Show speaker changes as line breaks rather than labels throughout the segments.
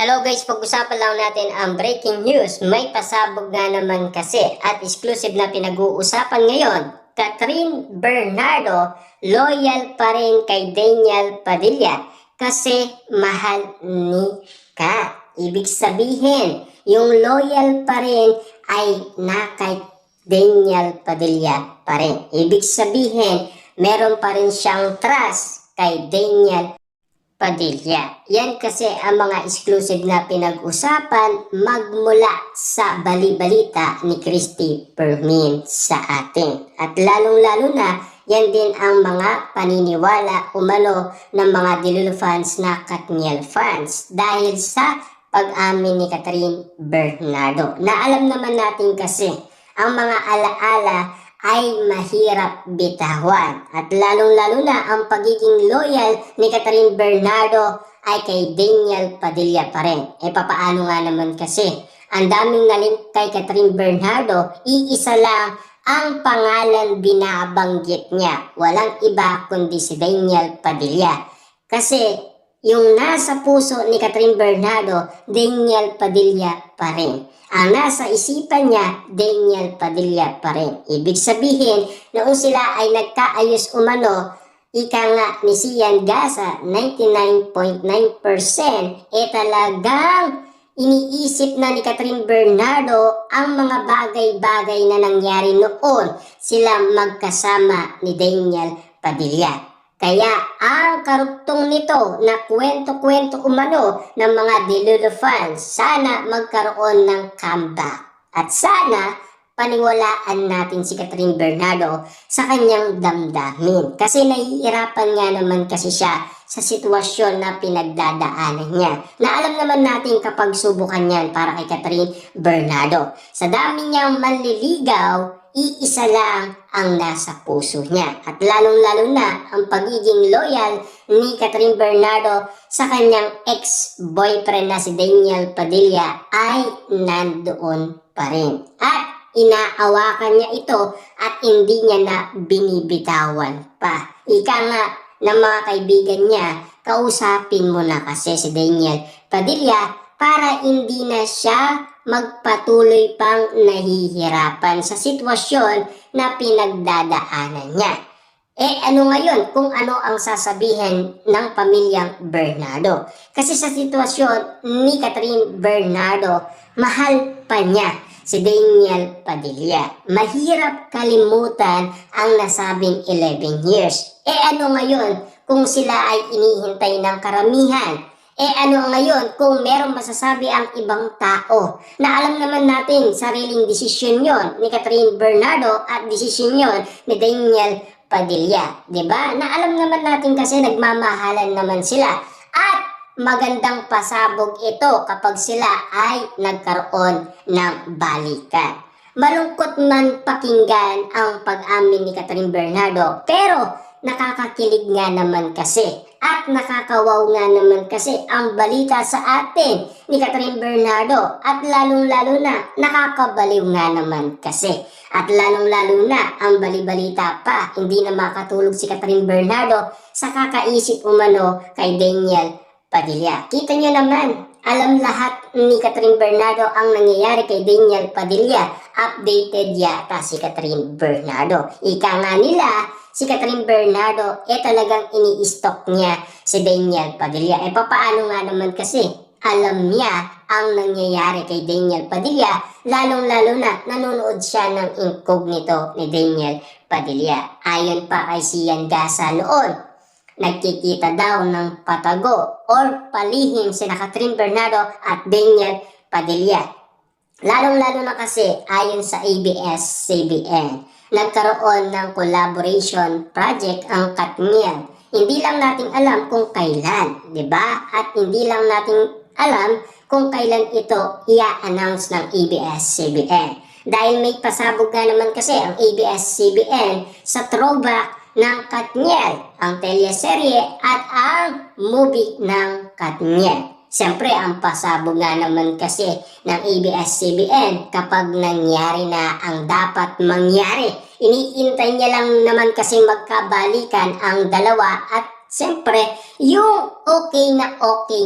Hello guys, pag-usapan lang natin ang breaking news. May pasabog nga naman kasi at exclusive na pinag-uusapan ngayon. Catherine Bernardo, loyal pa rin kay Daniel Padilla kasi mahal ni Ka. Ibig sabihin, yung loyal pa rin ay na kay Daniel Padilla pa rin. Ibig sabihin, meron pa rin siyang trust kay Daniel Padilla. Yan kasi ang mga exclusive na pinag-usapan magmula sa bali-balita ni Christy Permin sa atin. At lalong-lalo na, yan din ang mga paniniwala umano ng mga Dilulu fans na Katniel fans dahil sa pag-amin ni Catherine Bernardo. Na alam naman natin kasi ang mga alaala ay mahirap bitawan. At lalong-lalo na ang pagiging loyal ni Catherine Bernardo ay kay Daniel Padilla pa rin. E papaano nga naman kasi? Ang daming nalink kay Catherine Bernardo, iisa lang ang pangalan binabanggit niya. Walang iba kundi si Daniel Padilla. Kasi yung nasa puso ni Catherine Bernardo, Daniel Padilla pa rin. Ang nasa isipan niya, Daniel Padilla pa rin. Ibig sabihin, noong sila ay nagkaayos umano, ika nga ni Sian Gasa, 99.9%, talagang iniisip na ni Catherine Bernardo ang mga bagay-bagay na nangyari noon sila magkasama ni Daniel Padilla. Kaya ang karugtong nito na kwento-kwento umano ng mga Dilulu fans, sana magkaroon ng comeback. At sana paniwalaan natin si Catherine Bernardo sa kanyang damdamin. Kasi nahihirapan nga naman kasi siya sa sitwasyon na pinagdadaanan niya. Na alam naman natin kapag subukan yan para kay Catherine Bernardo. Sa dami niyang manliligaw, iisa lang ang nasa puso niya. At lalong-lalo na ang pagiging loyal ni Catherine Bernardo sa kanyang ex-boyfriend na si Daniel Padilla ay nandoon pa rin. At inaawakan niya ito at hindi niya na binibitawan pa. Ika nga ng mga kaibigan niya, kausapin mo na kasi si Daniel Padilla para hindi na siya magpatuloy pang nahihirapan sa sitwasyon na pinagdadaanan niya. Ano ngayon kung ano ang sasabihin ng pamilyang Bernardo? Kasi sa sitwasyon ni Catherine Bernardo, mahal pa niya si Daniel Padilla. Mahirap kalimutan ang nasabing 11 years. Ano ngayon kung sila ay inihintay ng karamihan? Ano ngayon kung merong masasabi ang ibang tao? Na alam naman natin, sariling desisyon yon ni Catherine Bernardo at desisyon yon ni Daniel Padilla. Diba? Na alam naman natin kasi nagmamahalan naman sila. At magandang pasabog ito kapag sila ay nagkaroon ng balikan. Malungkot man pakinggan ang pag-amin ni Catherine Bernardo, pero nakakakilig nga naman kasi at nakakawaw nga naman kasi ang balita sa atin ni Catherine Bernardo at lalong-lalo na nakakabaliw nga naman kasi. At lalong-lalo na ang balibalita pa, hindi na makatulog si Catherine Bernardo sa kakaisip umano kay Daniel Padilla. Kita nyo naman, alam lahat ni Catherine Bernardo ang nangyayari kay Daniel Padilla. Updated yata si Catherine Bernardo. Ika nga nila, si Catherine Bernardo, talagang ini-stalk niya si Daniel Padilla. Papaano nga naman kasi alam niya ang nangyayari kay Daniel Padilla, lalong-lalo na nanonood siya ng incognito ni Daniel Padilla. Ayon pa kay Sian Gasa noon, nagkikita daw ng patago or palihim sina Catherine Bernardo at Daniel Padilla. Lalong-lalo na kasi ayon sa ABS-CBN, nagkaroon ng collaboration project ang Katniel. Hindi lang natin alam kung kailan, di ba? At hindi lang natin alam kung kailan ito i-announce ng ABS-CBN. Dahil may pasabog nga naman kasi ang ABS-CBN sa throwback ng Katniel, ang teleserye at ang movie ng Katniel. Siyempre, ang pasabog nga naman kasi ng ABS-CBN kapag nangyari na ang dapat mangyari. Iniintay niya lang naman kasi magkabalikan ang dalawa at Siyempre, yung okay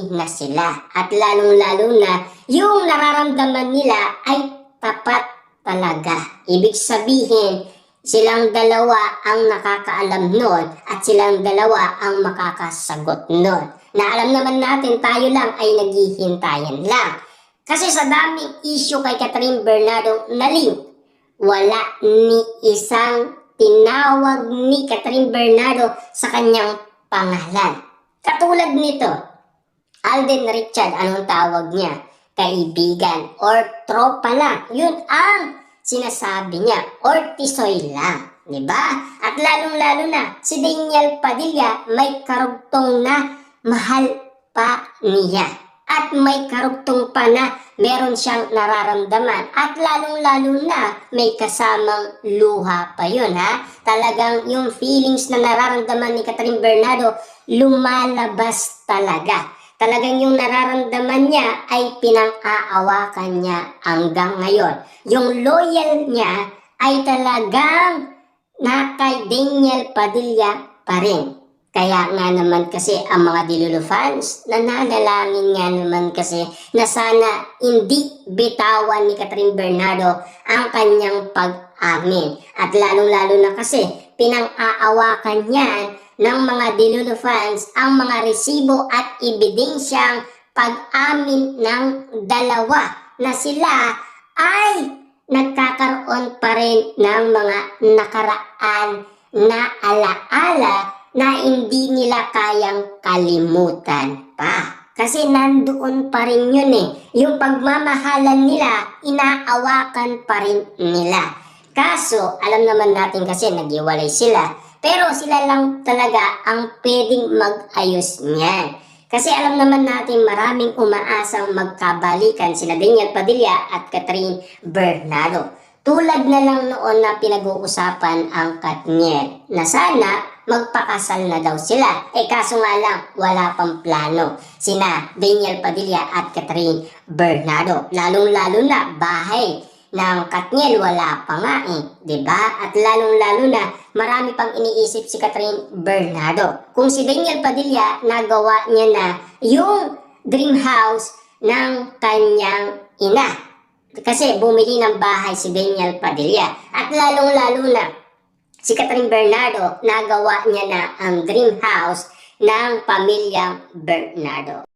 na sila. At lalong-lalo na, yung nararamdaman nila ay tapat talaga. Ibig sabihin, silang dalawa ang nakakaalam nun at silang dalawa ang makakasagot nun. Na alam naman natin tayo lang ay naghihintayan lang. Kasi sa daming issue kay Catherine Bernardo na link, wala ni isang tinawag ni Catherine Bernardo sa kanyang pangalan. Katulad nito, Alden Richard, anong tawag niya? Kaibigan or tropa lang. Yun ang sinasabi niya, or tisoy lang. Diba? At lalong-lalo na, si Daniel Padilla may karugtong na mahal pa niya. At may karugtong pa na meron siyang nararamdaman. At lalong-lalo na may kasamang luha pa yun, ha? Talagang yung feelings na nararamdaman ni Catherine Bernardo lumalabas talaga. Talagang yung nararamdaman niya ay pinang-aawakan niya hanggang ngayon. Yung loyal niya ay talagang na kay Daniel Padilla pa rin. Kaya nga naman kasi ang mga Dilulu fans, nananalangin nga naman kasi na sana hindi bitawan ni Catherine Bernardo ang kanyang pag-amin. At lalong-lalo na kasi pinang-aawakan niyan ng mga Dilulu fans ang mga resibo at ebidensyang pag-amin ng dalawa na sila ay nagkakaroon pa rin ng mga nakaraan na alaala na hindi nila kayang kalimutan pa. Kasi nandoon pa rin yun eh. Yung pagmamahalan nila, inaawakan pa rin nila. Kaso, alam naman natin kasi naghiwalay sila. Pero sila lang talaga ang pwedeng mag-ayos niyan. Kasi alam naman natin maraming umaasang magkabalikan sila Daniel Padilla at Catherine Bernardo. Tulad na lang noon na pinag-uusapan ang Katniel na sana magpakasal na daw sila. Kaso nga lang, wala pang plano sina Daniel Padilla at Catherine Bernardo. Lalong-lalo na bahay ng Katniel wala pa nga diba? At lalong-lalo na marami pang iniisip si Catherine Bernardo. Kung si Daniel Padilla nagawa niya na yung dream house ng kanyang ina. Kasi bumili ng bahay si Daniel Padilla. At lalong-lalo na si Catherine Bernardo nagawa niya na ang dream house ng pamilyang Bernardo.